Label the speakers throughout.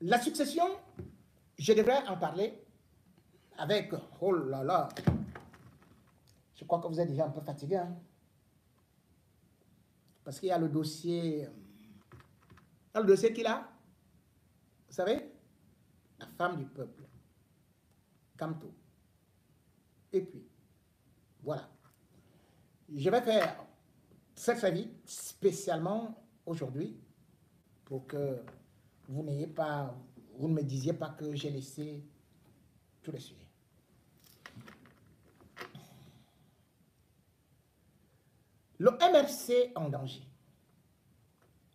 Speaker 1: La succession, je devrais en parler avec... Oh là là, je crois que vous êtes déjà un peu fatigué. Hein? Parce qu'il y a le dossier... Le dossier qu'il a, vous savez, la femme du peuple, Kamto. Et puis, voilà. Je vais faire très vite, spécialement aujourd'hui, pour que vous n'ayez pas, vous ne me disiez pas que j'ai laissé tous les sujets. Le MRC en danger.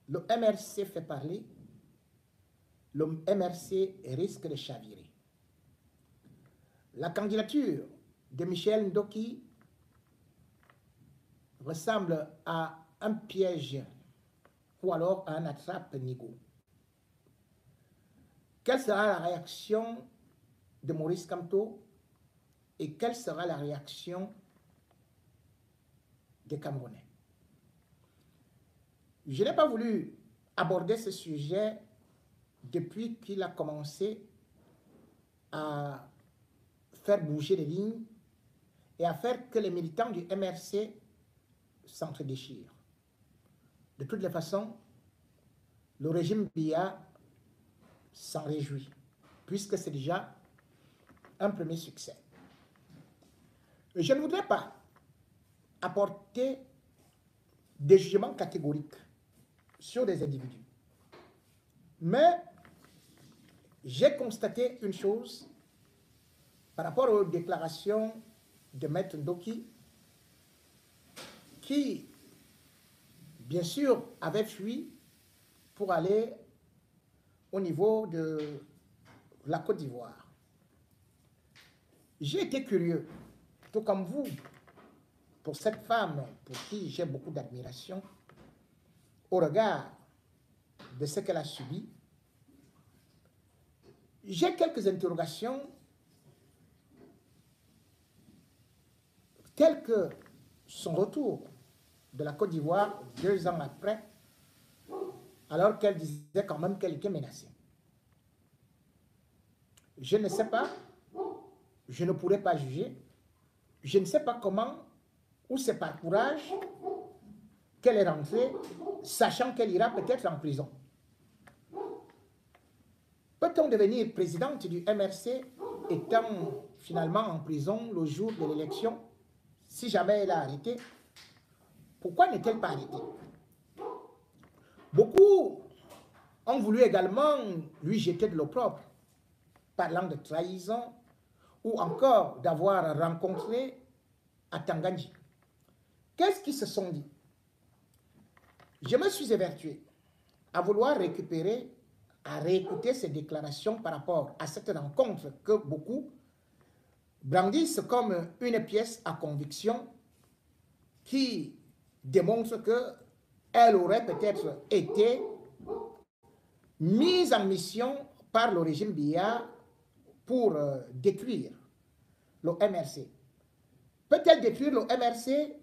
Speaker 1: Le MRC fait parler. Le MRC risque de chavirer. La candidature de Michel Ndoki ressemble à un piège ou alors à un attrape-nigo. Quelle sera la réaction de Maurice Kamto et quelle sera la réaction des Camerounais? Je n'ai pas voulu aborder ce sujet depuis qu'il a commencé à faire bouger les lignes et à faire que les militants du MRC s'entre-déchirent. De toutes les façons, le régime Biya s'en réjouit, puisque c'est déjà un premier succès. Je ne voudrais pas apporter des jugements catégoriques sur des individus. Mais j'ai constaté une chose par rapport aux déclarations de Maître Ndoki, qui, bien sûr, avait fui pour aller au niveau de la Côte d'Ivoire. J'ai été curieux, tout comme vous, pour cette femme pour qui j'ai beaucoup d'admiration, au regard de ce qu'elle a subi. J'ai quelques interrogations telles que son retour de la Côte d'Ivoire 2 ans après, alors qu'elle disait quand même qu'elle était menacée. Je ne sais pas, je ne pourrais pas juger, je ne sais pas comment, ou c'est par courage qu'elle est rentrée, sachant qu'elle ira peut-être en prison. Peut-on devenir présidente du MRC étant finalement en prison le jour de l'élection? Si jamais elle a arrêté, pourquoi n'est-elle pas arrêtée? Beaucoup ont voulu également lui jeter de l'opprobre, parlant de trahison ou encore d'avoir rencontré à Tangandji. Qu'est-ce qu'ils se sont dit? Je me suis évertué à vouloir récupérer, à réécouter ces déclarations par rapport à cette rencontre que beaucoup brandissent comme une pièce à conviction qui démontre qu'elle aurait peut-être été mise en mission par le régime Biya pour détruire le MRC. Peut-elle détruire le MRC?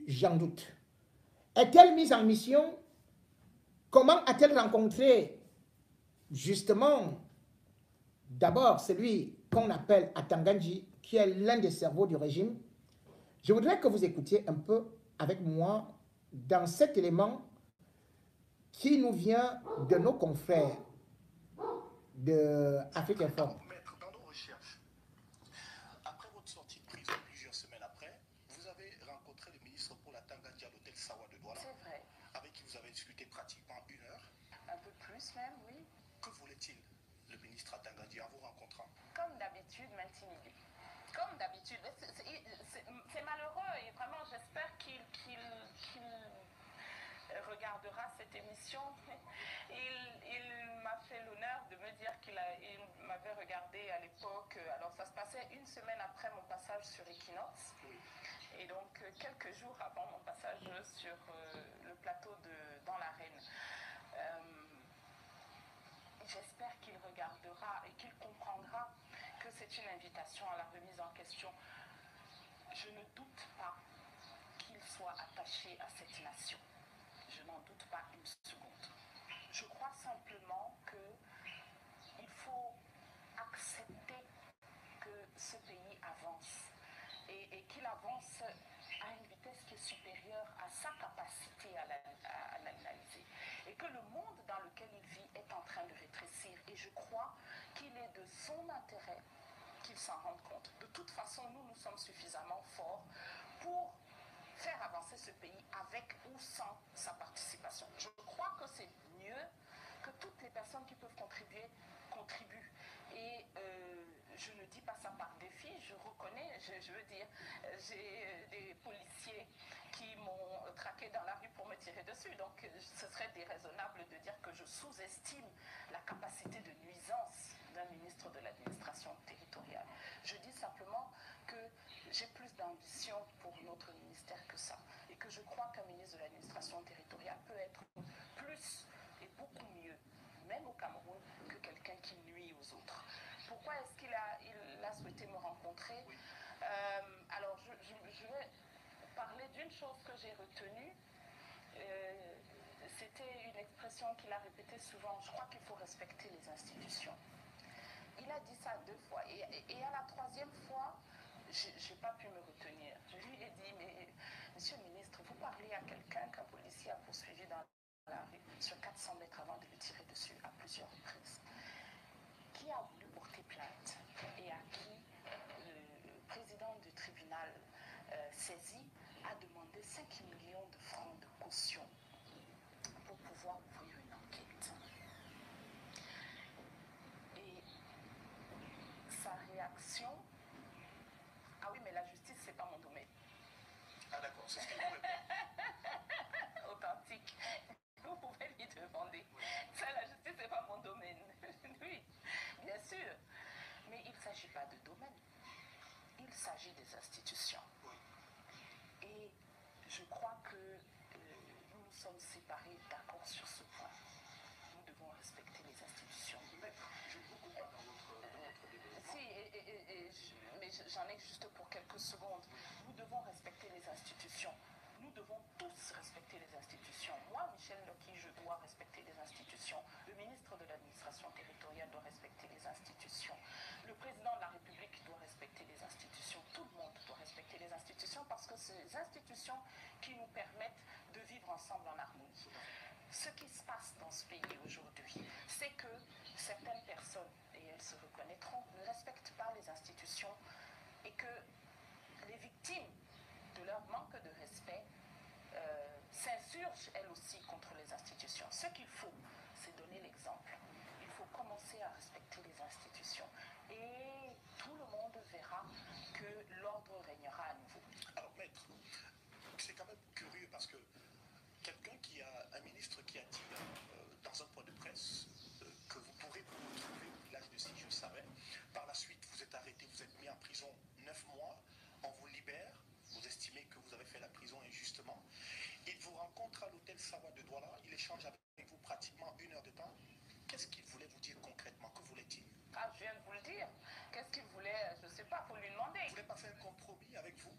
Speaker 1: J'en doute. Est-elle mise en mission? Comment a-t-elle rencontré justement d'abord celui qu'on appelle Atangandji, qui est l'un des cerveaux du régime? Je voudrais que vous écoutiez un peu avec moi dans cet élément qui nous vient de nos confrères de Afrique Informe.
Speaker 2: Dans nos recherches, après votre sortie de prison, plusieurs semaines après, vous avez rencontré le ministre pour la Tangandji à l'hôtel Sawa de Douala.
Speaker 3: C'est vrai.
Speaker 2: Avec qui vous avez discuté pratiquement 1 heure.
Speaker 3: Un peu plus même, oui.
Speaker 2: Que voulait-il, le ministre à Tangandji, en vous rencontrant?
Speaker 3: Comme d'habitude, m'intimider. Comme d'habitude. C'est malheureux et vraiment j'espère qu'il regardera cette émission. Il m'a fait l'honneur de me dire qu'il m'avait regardé à l'époque. Alors ça se passait 1 semaine après mon passage sur Equinox. Et donc quelques jours avant mon passage sur le plateau de Dans l'Arène. J'espère qu'il regardera et qu'il comprendra que c'est une invitation à la remise en question. Je ne doute pas qu'il soit attaché à cette nation. Je n'en doute pas une seconde. Je crois ce pays avance et qu'il avance à une vitesse qui est supérieure à sa capacité à l'analyser. Et que le monde dans lequel il vit est en train de rétrécir. Et je crois qu'il est de son intérêt qu'il s'en rende compte. De toute façon, nous sommes suffisamment forts pour faire avancer ce pays avec ou sans sa participation. Je crois que c'est mieux que toutes les personnes qui peuvent contribuer contribuent. Et je ne dis pas ça par défi, je reconnais, je veux dire, j'ai des policiers qui m'ont traqué dans la rue pour me tirer dessus, donc ce serait déraisonnable de dire que je sous-estime la capacité de nuisance d'un ministre de l'administration territoriale. Je dis simplement que j'ai plus d'ambition pour notre ministère que ça, et que je crois qu'un ministre de l'administration territoriale peut être plus et beaucoup mieux, même au Cameroun, que quelqu'un qui nuit aux autres. Pourquoi est-ce qu'il a souhaité me rencontrer? Alors, je vais parler d'une chose que j'ai retenue. C'était une expression qu'il a répétée souvent. Je crois qu'il faut respecter les institutions. Il a dit ça 2 fois. Et à la 3e fois, je n'ai pas pu me retenir. Je lui ai dit, mais monsieur le ministre, vous parlez à quelqu'un qu'un policier a poursuivi dans la rue sur 400 mètres avant de le tirer dessus à plusieurs reprises. Qui a voulu porter plainte et à qui le président du tribunal saisi a demandé 5 millions de francs de caution pour pouvoir ouvrir une enquête. Et sa réaction, ah oui, mais la justice, c'est pas mon domaine.
Speaker 2: Ah d'accord, c'est ce qu'il vous répond.
Speaker 3: Authentique. Vous pouvez lui demander. Ça, la justice, c'est pas mon domaine. Oui, bien sûr. Mais il ne s'agit pas de domaine. Il s'agit des institutions. Et je crois que nous nous sommes séparés d'accord sur ce point. Nous devons respecter les institutions.
Speaker 2: Maître, je ne vous comprends pas dans votre développement.
Speaker 3: Si, mais j'en ai juste pour quelques secondes. Nous devons respecter les institutions. Nous devons tous respecter les institutions. Moi, Michel Ndoki, je dois respecter les institutions. Le ministre de l'administration territoriale doit respecter les institutions. Le président de la République doit respecter les institutions. Tout le monde doit respecter les institutions parce que c'est les institutions qui nous permettent de vivre ensemble en harmonie. Ce qui se passe dans ce pays aujourd'hui, c'est que certaines personnes, et elles se reconnaîtront, ne respectent pas les institutions et que les victimes de leur manque de respect s'insurgent elles aussi contre les institutions. Ce qu'il faut, c'est donner l'exemple. Il faut commencer à respecter les institutions et tout le monde verra que l'ordre régnera à nouveau.
Speaker 2: Alors maître, c'est quand même curieux parce que quelqu'un qui a, un ministre qui a dit dans un point de presse que vous pourrez vous retrouver au village de Si je savais, par la suite vous êtes arrêté, vous êtes mis en prison 9 mois, on vous libère, vous estimez que vous avez fait la prison injustement, il vous rencontre à l'hôtel Savoie de Douala, il échange avec vous pratiquement 1 heure de temps. Qu'est-ce qu'il voulait vous dire concrètement? Que voulait-il?
Speaker 3: Ah, je viens de vous le dire. Qu'est-ce qu'il voulait? Je ne sais pas, il faut lui demander.
Speaker 2: Il ne voulait pas faire un compromis avec vous?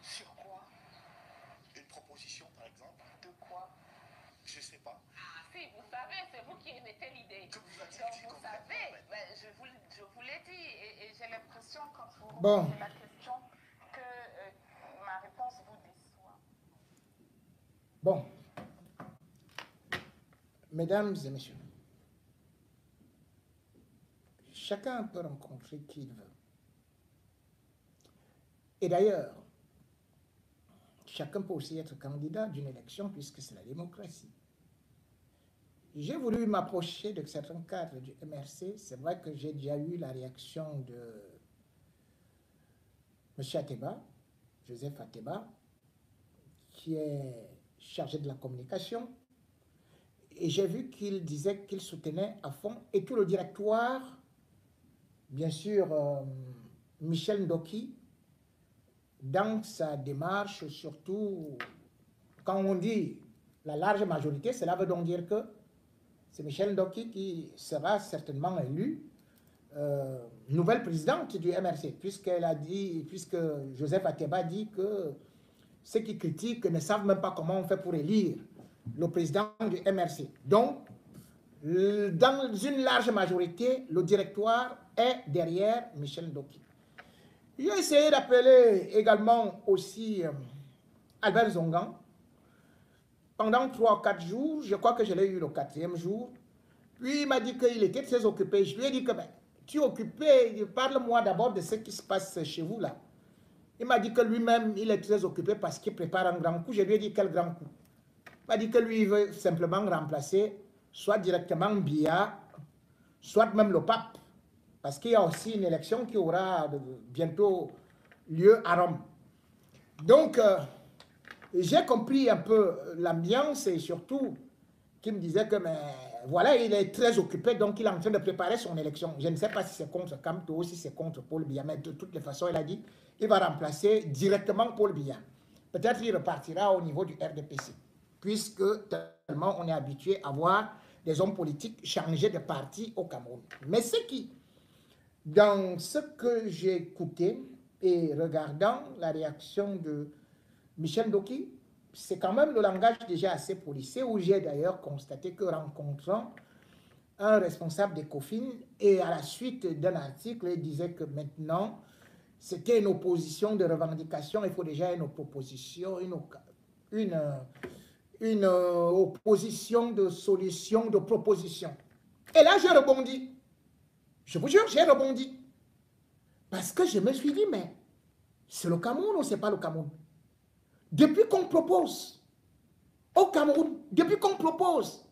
Speaker 3: Sur quoi?
Speaker 2: Une proposition par exemple?
Speaker 3: De quoi?
Speaker 2: Je ne sais pas.
Speaker 3: Ah si, vous savez, c'est vous qui émettez l'idée.
Speaker 2: Que vous a-t-il
Speaker 3: Donc
Speaker 2: dit
Speaker 3: vous
Speaker 2: concrètement,
Speaker 3: savez,
Speaker 2: maître?
Speaker 3: ben, je vous l'ai dit, et j'ai l'impression quand vous
Speaker 1: Bon.
Speaker 3: posez la question que ma réponse vous déçoit.
Speaker 1: Bon, mesdames et messieurs, chacun peut rencontrer qui il veut. Et d'ailleurs, chacun peut aussi être candidat d'une élection puisque c'est la démocratie. J'ai voulu m'approcher de certains cadres du MRC. C'est vrai que j'ai déjà eu la réaction de M. Ateba, Joseph Ateba, qui est chargé de la communication. Et j'ai vu qu'il disait qu'il soutenait à fond, et tout le directoire, bien sûr, Michel Ndoki, dans sa démarche, surtout quand on dit la large majorité, cela veut donc dire que c'est Michel Ndoki qui sera certainement élu nouvelle présidente du MRC, puisqu'elle a dit, puisque Joseph Ateba dit que ceux qui critiquent ne savent même pas comment on fait pour élire le président du MRC. Donc, dans une large majorité, le directoire est derrière Michel Ndoki. J'ai essayé d'appeler également aussi Albert Zongan. Pendant 3 ou 4 jours, je crois que je l'ai eu le 4e jour. Puis il m'a dit qu'il était très occupé. Je lui ai dit que ben, tu es occupé, parle-moi d'abord de ce qui se passe chez vous là. Il m'a dit que lui-même, il est très occupé parce qu'il prépare un grand coup. Je lui ai dit quel grand coup. Il m'a dit que lui, il veut simplement remplacer soit directement Biya, soit même le pape. Parce qu'il y a aussi une élection qui aura bientôt lieu à Rome. Donc, j'ai compris un peu l'ambiance et surtout qu'il me disait que, mais voilà, il est très occupé, donc il est en train de préparer son élection. Je ne sais pas si c'est contre Kamto ou si c'est contre Paul Biya, mais de toutes les façons, il a dit qu'il va remplacer directement Paul Biya. Peut-être qu'il repartira au niveau du RDPC, puisque tellement on est habitué à voir des hommes politiques changer de parti au Cameroun. Mais ce qui, dans ce que j'ai écouté et regardant la réaction de Michel Ndoki, c'est quand même le langage déjà assez policé, où j'ai d'ailleurs constaté que rencontrant un responsable d'Ecofin, et à la suite d'un article, il disait que maintenant, c'était une opposition de revendication, il faut déjà une proposition, une opposition de solution, de proposition. Et là, j'ai rebondi. Je vous jure, j'ai rebondi. Parce que je me suis dit, mais c'est le Cameroun ou c'est pas le Cameroun? Depuis qu'on propose au Cameroun, depuis qu'on propose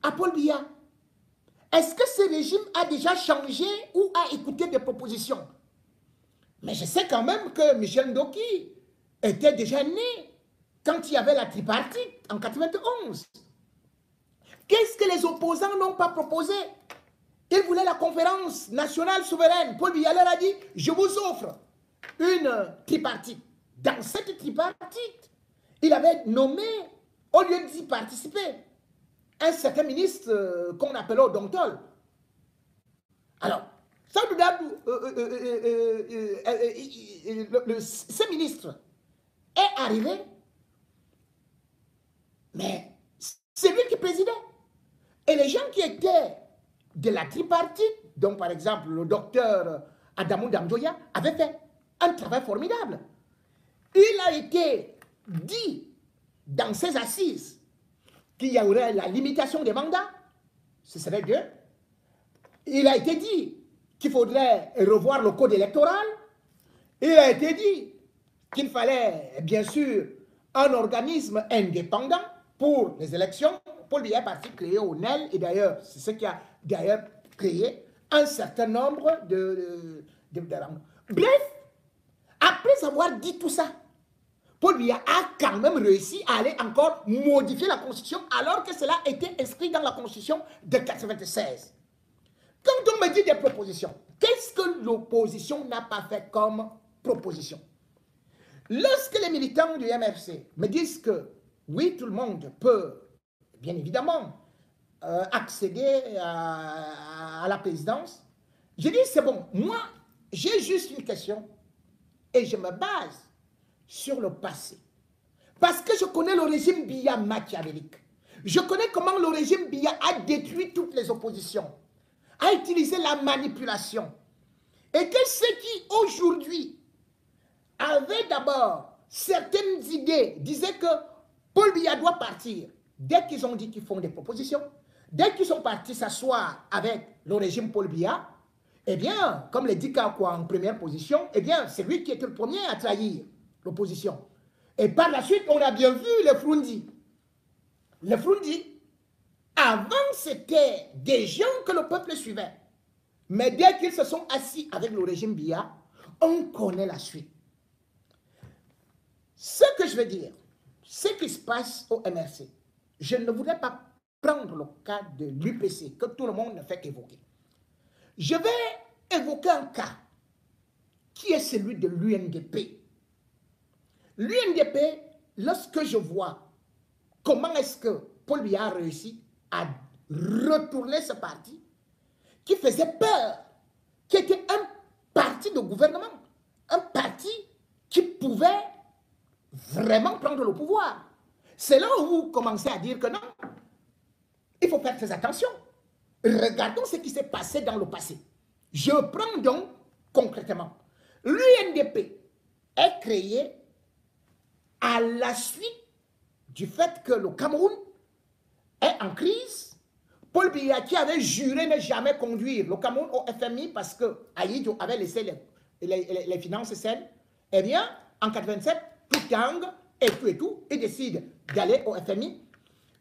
Speaker 1: à Paul Biya, est-ce que ce régime a déjà changé ou a écouté des propositions? Mais je sais quand même que Michel Ndoki était déjà né quand il y avait la tripartite en 91. Qu'est-ce que les opposants n'ont pas proposé? Ils voulaient la conférence nationale souveraine. Paul Biya leur a dit, je vous offre une tripartite. Dans cette tripartite, il avait nommé, au lieu d'y participer, un certain ministre qu'on appelait Odontol. Alors, ce ministre est arrivé, mais c'est lui qui présidait. Et les gens qui étaient de la tripartite, dont par exemple le docteur Adamou Damjoya, avaient fait un travail formidable. Il a été dit dans ces assises qu'il y aurait la limitation des mandats, ce serait deux. Il a été dit qu'il faudrait revoir le code électoral. Il a été dit qu'il fallait bien sûr un organisme indépendant pour les élections. Paul Biya est parti créer au NEL, et d'ailleurs, c'est ce qui a d'ailleurs créé un certain nombre de Bref, après avoir dit tout ça, Paul Biya a quand même réussi à aller encore modifier la Constitution alors que cela était inscrit dans la Constitution de 1996. Quand on me dit des propositions, qu'est-ce que l'opposition n'a pas fait comme proposition? Lorsque les militants du MRC me disent que oui, tout le monde peut, bien évidemment, accéder à la présidence, je dis c'est bon, moi, j'ai juste une question et je me base sur le passé. Parce que je connais le régime Biya machiavélique. Je connais comment le régime Biya a détruit toutes les oppositions, a utilisé la manipulation. Et que ceux qui, aujourd'hui, avaient d'abord certaines idées, disaient que Paul Biya doit partir. Dès qu'ils ont dit qu'ils font des propositions, dès qu'ils sont partis s'asseoir avec le régime Paul Biya, eh bien, comme les Dikakwa en première position, eh bien, c'est lui qui était le premier à trahir l'opposition. Et par la suite, on a bien vu les Frundi. Les Frundi, avant, c'était des gens que le peuple suivait. Mais dès qu'ils se sont assis avec le régime Biya, on connaît la suite. Ce que je veux dire, ce qui se passe au MRC, je ne voudrais pas prendre le cas de l'UPC, que tout le monde ne fait qu'évoquer. Je vais évoquer un cas qui est celui de l'UNDP. L'UNDP, lorsque je vois comment est-ce que Paul Biya a réussi à retourner ce parti, qui faisait peur, qui était un parti de gouvernement, un parti qui pouvait vraiment prendre le pouvoir. C'est là où vous commencez à dire que non, il faut faire très attention. Regardons ce qui s'est passé dans le passé. Je prends donc concrètement. l'UNDP est créé à la suite du fait que le Cameroun est en crise. Paul Biya qui avait juré ne jamais conduire le Cameroun au FMI parce que Ahidjo avait laissé les finances saines. Eh bien, en 87, tout tangue et tout, il décide d'aller au FMI.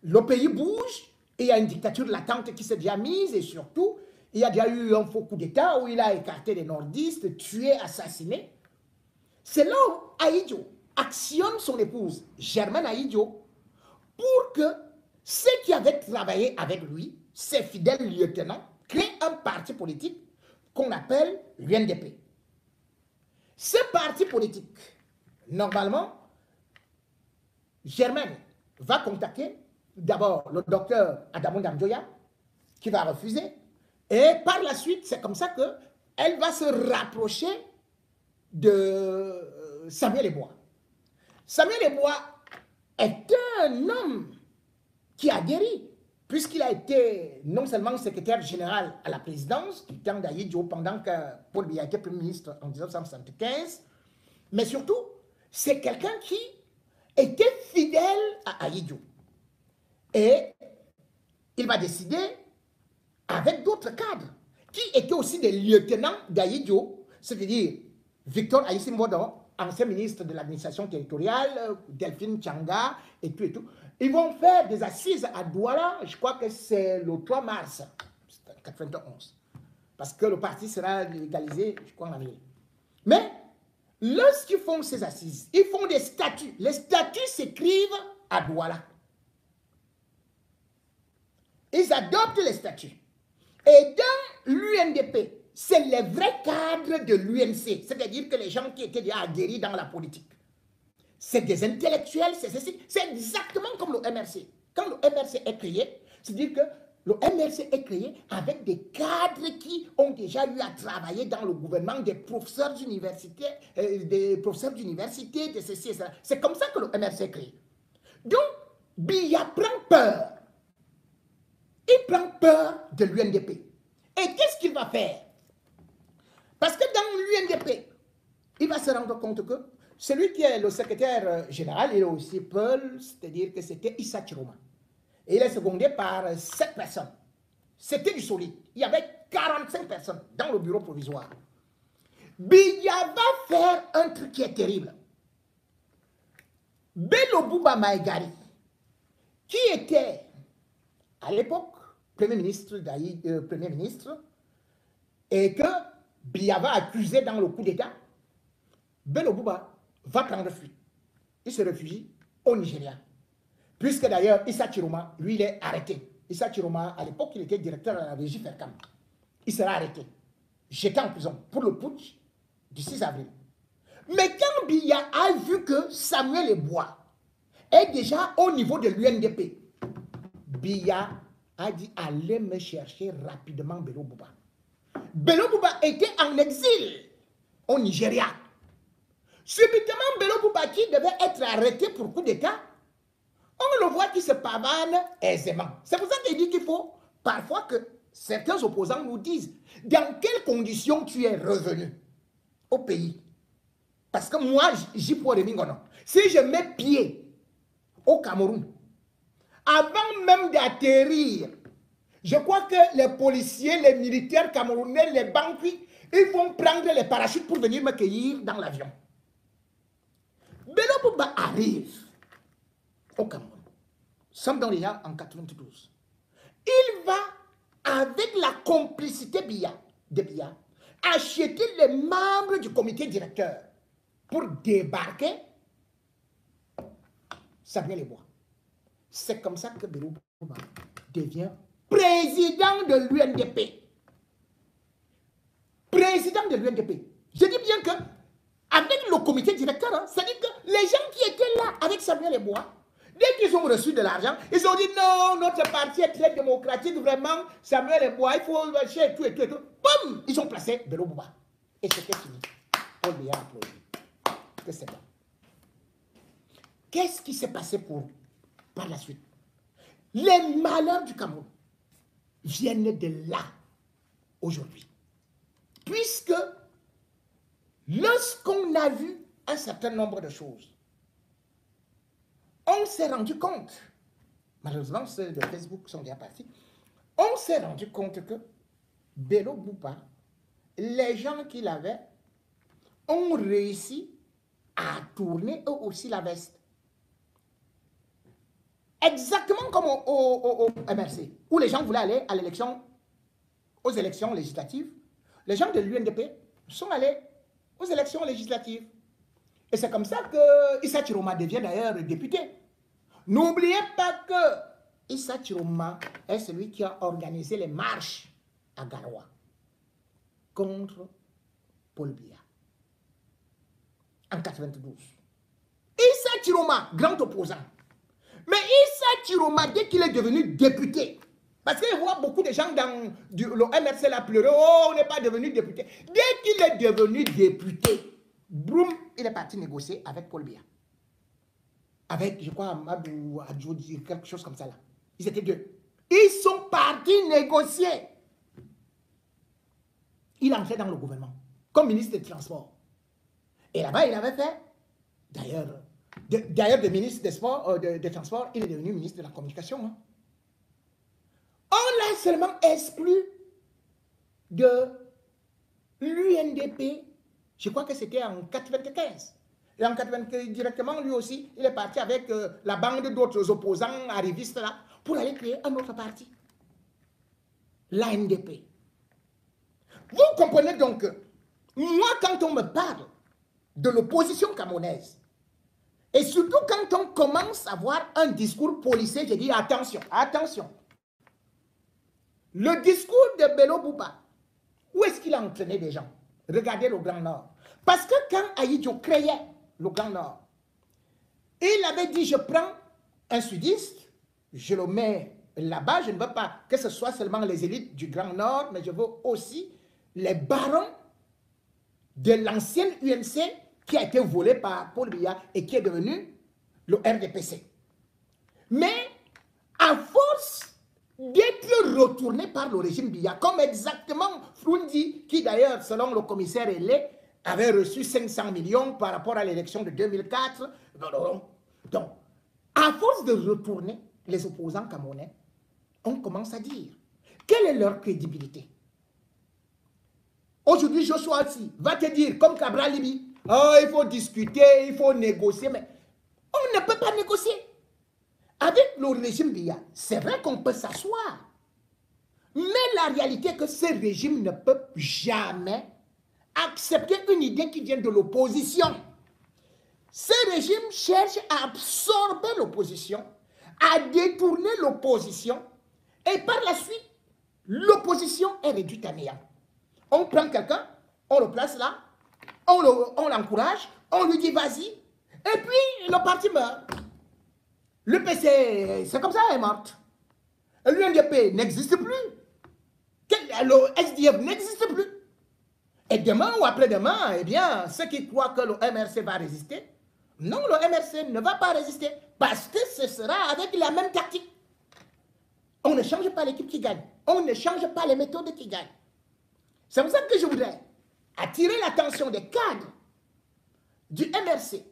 Speaker 1: Le pays bouge, et il y a une dictature latente qui s'est déjà mise, et surtout, il y a déjà eu un faux coup d'État où il a écarté les nordistes, tué, assassiné. C'est là où Ahidjo actionne son épouse, Germaine Ahidjo, pour que ceux qui avaient travaillé avec lui, ses fidèles lieutenants, créent un parti politique qu'on appelle l'UNDP. Ce parti politique, normalement, Germaine va contacter d'abord le docteur Adamou Ndamjoya, qui va refuser, et par la suite, c'est comme ça qu'elle va se rapprocher de Samuel Eboa. Samuel Eboa est un homme qui a guéri, puisqu'il a été non seulement secrétaire général à la présidence du temps d'Ahidjo pendant que Paul Biya était Premier ministre en 1975, mais surtout, c'est quelqu'un qui était fidèle à Ahidjo. Et il va décider, avec d'autres cadres, qui étaient aussi des lieutenants d'Ahidjo, c'est-à-dire Victor Aïssim Vodon, ancien ministre de l'administration territoriale, Delphine Tchanga, et tout. Ils vont faire des assises à Douala, je crois que c'est le 3 mars 1991, parce que le parti sera légalisé, je crois, en avril. Mais, lorsqu'ils font ces assises, ils font des statuts. Les statuts s'écrivent à Douala. Ils adoptent les statuts. Et dans l'UNDP, c'est les vrais cadres de l'UNC, c'est-à-dire que les gens qui étaient déjà aguerris dans la politique. C'est des intellectuels, c'est exactement comme le MRC. Quand le MRC est créé, c'est-à-dire que le MRC est créé avec des cadres qui ont déjà eu à travailler dans le gouvernement, des professeurs d'université, de ceci et cela. C'est comme ça que le MRC est créé. Donc, Biya prend peur. Il prend peur de l'UNDP. Et qu'est-ce qu'il va faire? Parce que dans l'UNDP, il va se rendre compte que celui qui est le secrétaire général, il est aussi Peul, c'est-à-dire que c'était Issa Chiroma. Et il est secondé par 7 personnes. C'était du solide. Il y avait 45 personnes dans le bureau provisoire. Biya va faire un truc qui est terrible. Bello Bouba Maïgari, qui était à l'époque Premier ministre, et que Biya va accuser dans le coup d'État, Bello Bouba va prendre fuite. Il se réfugie au Nigeria. Puisque d'ailleurs, Issa Chiroma, lui, il est arrêté. Issa Chiroma, à l'époque, il était directeur de la régie Fercam. Il sera arrêté, jeté en prison pour le putsch du 6 avril. Mais quand Biya a vu que Samuel Eboa est déjà au niveau de l'UNDP, Biya a dit « Allez me chercher rapidement Bello Bouba ». Bello Bouba était en exil au Nigeria. Subitement, Bello Bouba qui devait être arrêté pour coup d'État, on le voit qui se pavane aisément. C'est pour ça qu'il dit qu'il faut parfois que certains opposants nous disent dans quelles conditions tu es revenu au pays. Parce que moi, j'y pourrais non. Si je mets pied au Cameroun, avant même d'atterrir, je crois que les policiers, les militaires camerounais, les banquiers, ils vont prendre les parachutes pour venir me cueillir dans l'avion. Bello Bouba arrive au Cameroun. Nous sommes dans les ans en 92. Il va, avec la complicité de Biya, acheter les membres du comité directeur pour débarquer Samuel Eboa. C'est comme ça que Bello Bouba devient président de l'UNDP. Président de l'UNDP. Je dis bien que, avec le comité directeur, hein, c'est-à-dire que les gens qui étaient là avec Samuel Eboa, dès qu'ils ont reçu de l'argent, ils ont dit non, notre parti est très démocratique, vraiment, Samuel Eboa, il faut lâcher tout et tout et tout. Boum, ils ont placé Bello Bouba. Et c'était fini. Paul Biya a applaudi. Que c'est bon. Qu'est-ce qui s'est passé par la suite? Les malheurs du Cameroun viennent de là, aujourd'hui. Puisque lorsqu'on a vu un certain nombre de choses, on s'est rendu compte, malheureusement ceux de Facebook sont bien partis, on s'est rendu compte que Bello Bouba, les gens qu'il avait, ont réussi à tourner eux aussi la veste. Exactement comme au MRC, où les gens voulaient aller à l'élection, aux élections législatives. Les gens de l'UNDP sont allés aux élections législatives. Et c'est comme ça que Issa Chiroma devient d'ailleurs député. N'oubliez pas que Issa Chiroma est celui qui a organisé les marches à Garoua contre Paul Biya en 92. Issa Chiroma, grand opposant. Mais Issa Chiroma, dès qu'il est devenu député, parce qu'il voit beaucoup de gens dans le MRC là pleurer, oh, on n'est pas devenu député. Dès qu'il est devenu député, boum, il est parti négocier avec Paul Biya. Avec, je crois, Amadou Adjoudi, quelque chose comme ça là. Ils étaient deux. Ils sont partis négocier. Il entrait dans le gouvernement, comme ministre des Transports. Et là-bas, il avait fait, d'ailleurs, de ministre des Transports, il est devenu ministre de la Communication. Hein. On l'a seulement exclu de l'UNDP, je crois que c'était en 1995. Et en 1995, directement, lui aussi, il est parti avec la bande d'autres opposants arrivistes là, pour aller créer un autre parti. L'ANDP. Vous comprenez donc que, moi, quand on me parle de l'opposition camerounaise, et surtout quand on commence à avoir un discours policier, je dis attention, attention. Le discours de Bello Bouba, où est-ce qu'il a entraîné des gens? Regardez le Grand Nord. Parce que quand Aïdjo créait le Grand Nord, il avait dit, je prends un sudiste, je le mets là-bas, je ne veux pas que ce soit seulement les élites du Grand Nord, mais je veux aussi les barons de l'ancienne UNC qui a été volé par Paul Biya et qui est devenu le RDPC. Mais à force d'être retourné par le régime Biya, comme exactement Frundi, qui d'ailleurs, selon le commissaire Hélé, avait reçu 500 millions par rapport à l'élection de 2004. Donc, à force de retourner, les opposants camerounais, on commence à dire, quelle est leur crédibilité? Aujourd'hui, Joshua aussi va te dire, comme Cabral Libi, oh, il faut discuter, il faut négocier, mais on ne peut pas négocier. Avec le régime Biya, c'est vrai qu'on peut s'asseoir. Mais la réalité est que ce régime ne peut jamais accepter une idée qui vient de l'opposition. Ce régime cherche à absorber l'opposition, à détourner l'opposition, et par la suite, l'opposition est réduite à néant. On prend quelqu'un, on le place là, on l'encourage, on lui dit vas-y, et puis le parti meurt. Le PC, c'est comme ça, elle est morte. L'UNDP n'existe plus. Le SDF n'existe plus. Et demain ou après-demain, eh bien, ceux qui croient que le MRC va résister, non, le MRC ne va pas résister parce que ce sera avec la même tactique. On ne change pas l'équipe qui gagne. On ne change pas les méthodes qui gagnent. C'est pour ça que je voudrais attirer l'attention des cadres du MRC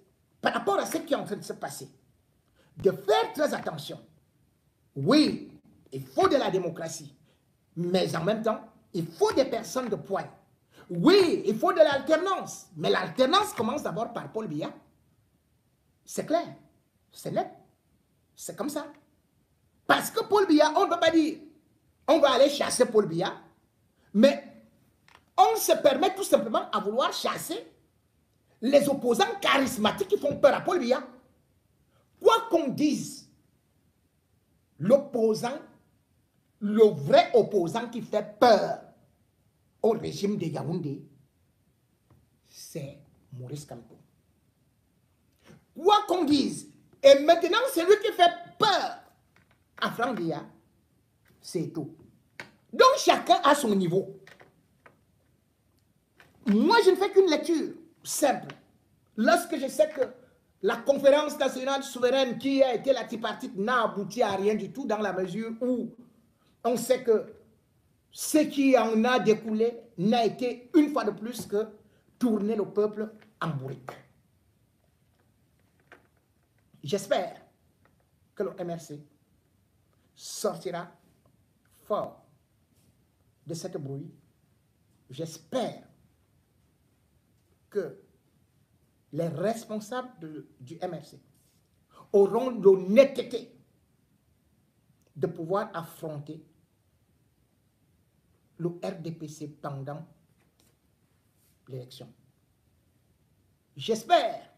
Speaker 1: par rapport à ce qui est en train de se passer. De faire très attention. Oui, il faut de la démocratie, mais en même temps, il faut des personnes de poigne. Oui, il faut de l'alternance, mais l'alternance commence d'abord par Paul Biya. C'est clair, c'est net, c'est comme ça. Parce que Paul Biya, on ne peut pas dire, on va aller chasser Paul Biya, mais on se permet tout simplement à vouloir chasser les opposants charismatiques qui font peur à Paul Biya. Quoi qu'on dise, l'opposant, le vrai opposant qui fait peur au régime de Yaoundé, c'est Maurice Kamto. Quoi qu'on dise, et maintenant celui qui fait peur à Franck Biya, c'est tout. Donc chacun a son niveau. Moi, je ne fais qu'une lecture simple. Lorsque je sais que la conférence nationale souveraine qui a été la tripartite n'a abouti à rien du tout dans la mesure où on sait que ce qui en a découlé n'a été une fois de plus que tourner le peuple en bourrique. J'espère que le MRC sortira fort de cette brouille. J'espère que les responsables du MRC auront l'honnêteté de pouvoir affronter le RDPC pendant l'élection. J'espère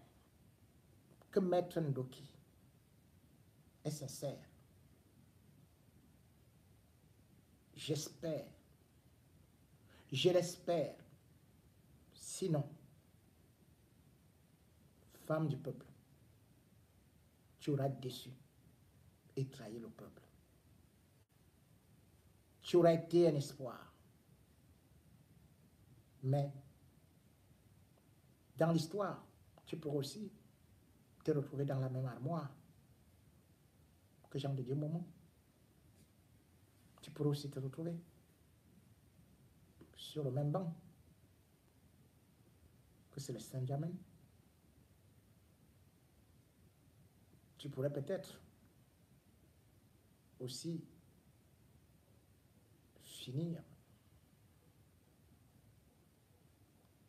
Speaker 1: que Maître Ndoki est sincère. J'espère. Je l'espère. Sinon, femme du peuple, tu auras déçu et trahi le peuple. Tu auras été un espoir. Mais dans l'histoire, tu pourras aussi te retrouver dans la même armoire que Jean de Dieu Momon. Tu pourras aussi te retrouver sur le même banc que Célestin Diamène. Tu pourrais peut-être aussi finir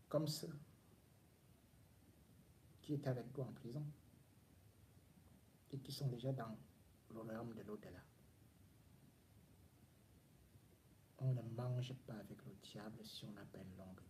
Speaker 1: comme ceux qui étaient avec toi en prison et qui sont déjà dans le royaume de l'au-delà. On ne mange pas avec le diable si on a peine longue.